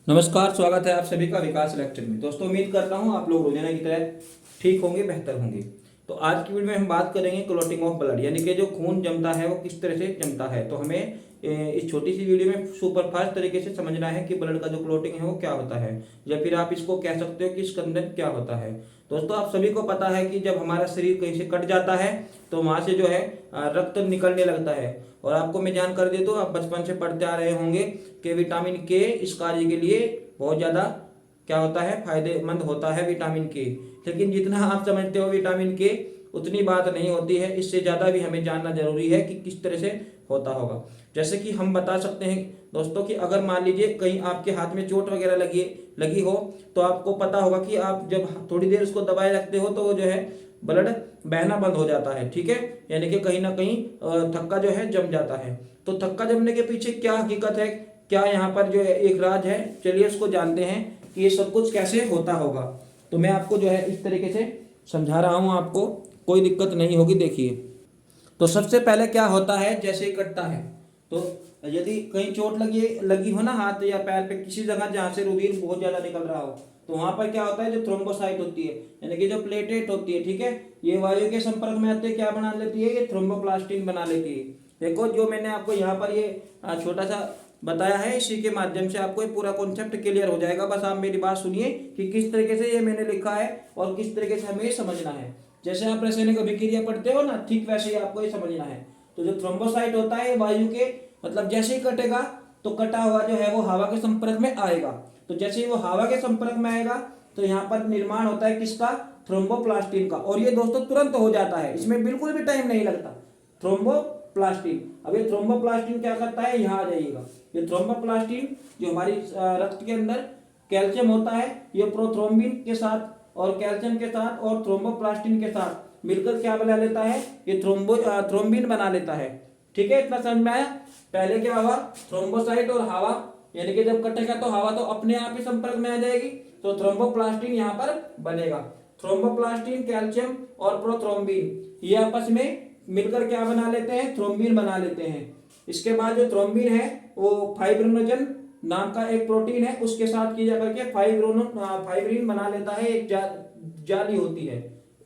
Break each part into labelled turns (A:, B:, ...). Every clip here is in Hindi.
A: नमस्कार, स्वागत है आप सभी का विकास लेक्चर में। दोस्तों, उम्मीद करता हूं आप लोग रोजाना की तरह ठीक होंगे, बेहतर होंगे। तो आज की वीडियो में हम बात करेंगे क्लॉटिंग ऑफ ब्लड, यानी कि जो खून जमता है वो किस तरह से जमता है। तो हमें इस छोटी सी वीडियो में सुपर फास्ट तरीके से समझना है कि ब्लड का जो क्लॉटिंग है वो क्या होता है, या फिर आप इसको कह सकते हो कि इसके अंदर क्या होता है। दोस्तों, आप सभी को पता है कि जब हमारा शरीर कहीं से कट जाता है तो वहां से जो है रक्त निकलने लगता है। और आपको मैं जानकारी दे दूं, आप बचपन से पढ़ते आ रहे होंगे कि विटामिन के इस कार्य के लिए बहुत ज़्यादा क्या होता है, फायदेमंद होता है विटामिन के। लेकिन जितना आप समझते हो विटामिन के उतनी बात नहीं होती है। इससे ज़्यादा भी हमें जानना जरूरी है कि किस तरह से होता होगा। जैसे कि हम बता सकते हैं दोस्तों कि अगर मान लीजिए कहीं आपके हाथ में चोट वगैरह लगी हो, तो आपको पता होगा कि आप जब थोड़ी देर उसको दबाए रखते हो तो वो जो है ब्लड बहना बंद हो जाता है। ठीक है, यानी कि कहीं ना कहीं थक्का जो है जम जाता है। तो थक्का जमने के पीछे क्या हकीकत है, क्या यहाँ पर जो है एक राज है, चलिए उसको जानते हैं कि ये सब कुछ कैसे होता होगा। तो मैं आपको जो है इस तरीके से समझा रहा हूँ, आपको कोई दिक्कत नहीं होगी। देखिए, तो सबसे पहले क्या होता है, जैसे ही कटता है तो यदि कहीं चोट लगी हो ना हाथ या पैर पे, किसी जगह जहाँ से रुधिर बहुत ज्यादा निकल रहा हो, तो वहां पर क्या होता है, जो थ्रोम्बोसाइट होती है यानी कि जो प्लेटेट होती है, ठीक है, ये वायु के संपर्क में आते क्या बना लेती है, ये थ्रोम्बोप्लास्टिन बना लेती है। देखो, जो मैंने आपको यहाँ पर ये छोटा सा बताया है, इसी के माध्यम से आपको ये पूरा कॉन्सेप्ट क्लियर हो जाएगा। बस आप मेरी बात सुनिए कि किस तरीके से ये मैंने लिखा है और किस तरीके से हमें ये समझना है। जैसे आप रासायनिक अभिक्रिया पढ़ते हो ना, ठीक वैसे ही आपको ये समझना है। तो जो थ्रोम्बोसाइट होता है वायु के मतलब जैसे ही कटेगा तो कटा हुआ जो है वो हवा के संपर्क में आएगा। तो जैसे ही वो हवा के संपर्क में आएगा तो यहाँ पर निर्माण होता है किसका, थ्रोम्बोप्लास्टिन का। और ये दोस्तों तुरंत हो जाता है, इसमें बिल्कुल भी टाइम नहीं लगता। थ्रोम्बोप्लास्टिन, अब ये थ्रोम्बोप्लास्टिन क्या करता है, यहाँ आ जाइएगा। ये थ्रोम्बोप्लास्टिन जो हमारी रक्त के अंदर कैल्शियम होता है, ये प्रोथ्रोम्बिन के साथ और कैल्शियम के साथ और थ्रोम्बोप्लास्टिन के साथ मिलकर क्या बना लेता है, ये थ्रोम्बिन बना लेता है। ठीक है, इतना समझ में आया। पहले क्या हुआ, थ्रोम्बोसाइट और हवा, यानी कि जब कटेगा तो हवा तो अपने आप ही संपर्क में आ जाएगी, तो थ्रोम्बोप्लास्टिन यहाँ पर बनेगा। थ्रोम्बोप्लास्टिन, कैल्शियम और प्रोथ्रोम्बिन ये आपस में मिलकर क्या बना लेते हैं, थ्रोम्बिन बना लेते हैं। इसके बाद जो थ्रोम्बिन है वो फाइब्रिनोजन नाम का एक प्रोटीन है, उसके साथ किया करके फाइब्रिन बना लेता है। एक जाली होती है,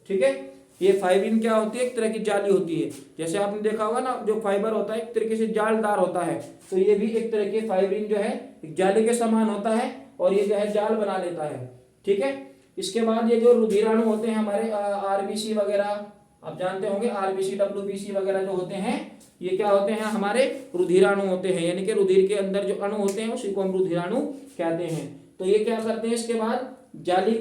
A: ठीक है। ये फाइब्रिन क्या होती है, एक तरह की जाली होती है। जैसे आपने देखा होगा ना, जो फाइबर होता है एक तरीके से जालदार होता है, तो ये भी एक तरह के फाइब्रिन जो है एक जाली के समान होता है और ये जो है जाल बना लेता है। ठीक है, इसके बाद ये जो रुधिराणु होते हैं हमारे आरबीसी वगैरह, आप जानते होंगे आरबीसी डब्ल्यूबीसी वगैरह जो होते हैं, ये क्या होते हैं, हमारे रुधिराणु होते हैं। यानी कि रुधिर के अंदर जो अणु होते हैं उसी को हम रुधिराणु कहते हैं। तो ये क्या करते हैं, इसके बाद जाली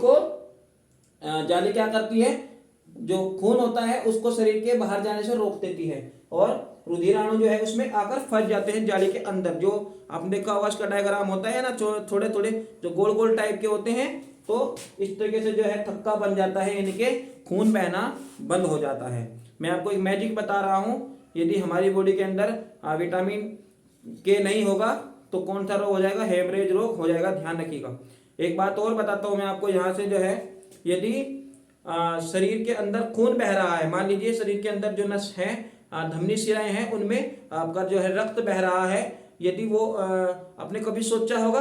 A: क्या करती है, जो खून होता है उसको शरीर के बाहर जाने से रोक देती है और रुधिराणु जो है उसमें आकर फंस जाते हैं जाली के अंदर। जो आपने देखा होगा इसका डायग्राम होता है ना, थोड़े थोड़े जो गोल गोल टाइप के होते हैं, तो इस तरीके से जो है थक्का बन जाता है, यानी कि खून बहना बंद हो जाता है। मैं आपको एक मैजिक बता रहा हूँ, यदि हमारी बॉडी के अंदर विटामिन के नहीं होगा तो कौन सा रोग हो जाएगा, हेमरेज रोग हो जाएगा, ध्यान रखिएगा। एक बात और बताता हूँ मैं आपको यहाँ से, जो है यदि शरीर के अंदर खून बह रहा है, मान लीजिए शरीर के अंदर जो नस है, धमनी शिराएं हैं, उनमें आपका जो है रक्त बह रहा है, यदि वो आपने कभी सोचा होगा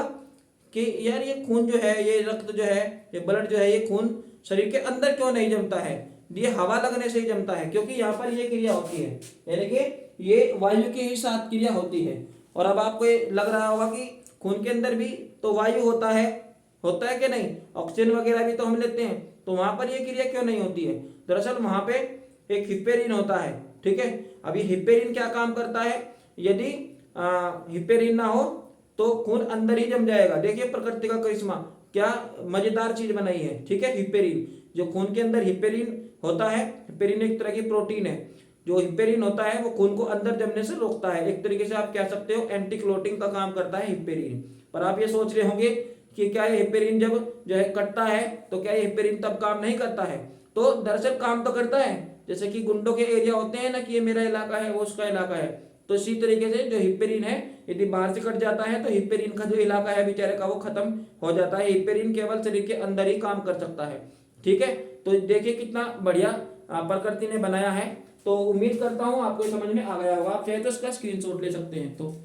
A: कि यार ये खून जो है, ये रक्त जो है, ये ब्लड जो है, ये खून शरीर के अंदर क्यों नहीं जमता है, ये हवा लगने से ही जमता है, क्योंकि यहाँ पर ये क्रिया होती है, यानी कि ये वायु के ही साथ क्रिया होती है। और अब आपको ये लग रहा होगा कि खून के अंदर भी तो वायु होता है कि नहीं, ऑक्सीजन वगैरह भी तो हम लेते हैं, तो वहां पर ये क्रिया क्यों नहीं होती है। दरअसल वहां पे एक हिपेरिन होता है, ठीक है। अब ये हिपेरिन क्या काम करता है, यदि हिपेरिन ना हो तो खून अंदर ही जम जाएगा। देखिए प्रकृति का करिश्मा, क्या मजेदार चीज बनाई है, ठीक है। हिपेरिन, जो खून के अंदर हिपेरिन होता है, हिपेरिन एक तरह की प्रोटीन है, जो हिपेरिन होता है वो खून को अंदर जमने से रोकता है। एक तरीके से आप कह सकते हो एंटी क्लोटिंग का काम करता है हिपेरिन। पर आप ये सोच रहे होंगे कि क्या ये हिपेरिन जब जो है कटता है तो क्या ये हिपेरिन तब काम नहीं करता है, तो दरअसल काम तो करता है। जैसे कि गुंडों के एरिया होते हैं ना, कि ये मेरा इलाका है, वो उसका इलाका है, तो इसी तरीके से जो हिपेरिन है यदि बाहर से कट जाता है तो हिपेरिन का जो इलाका है बेचारे का वो खत्म हो जाता है। हिपेरिन केवल शरीर के अंदर ही काम कर सकता है, ठीक है। तो देखिए कितना बढ़िया प्रकृति ने बनाया है। तो उम्मीद करता हूं आपको समझ में आ गया होगा। आप चाहे तो इसका स्क्रीनशॉट ले सकते हैं। तो